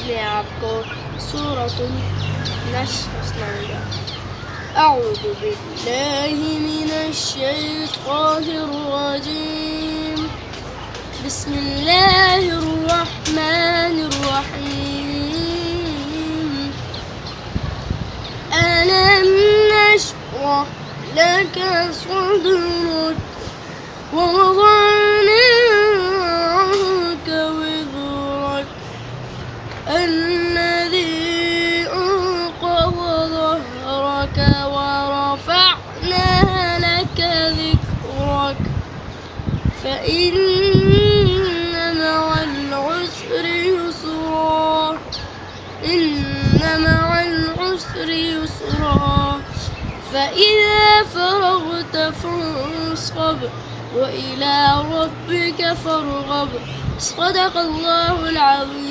इसमें आपको सूरतुन नश्र सुनाऊंगा। अऊज़ु बिल्लाहि मिनश्शैतानिर रजीम। बिस्मिल्लाहिर रहमानिर रहीम। ألم نشرح لك صدرك ووضعنا عنك وزرك الذي أنقض ظهرك ورفعنا لك ذكرك فإن مع العسر يسرا إن مع العسر يسرا فإذا فرغت فانصب وإلى ربك فارغب. صدق الله العظيم.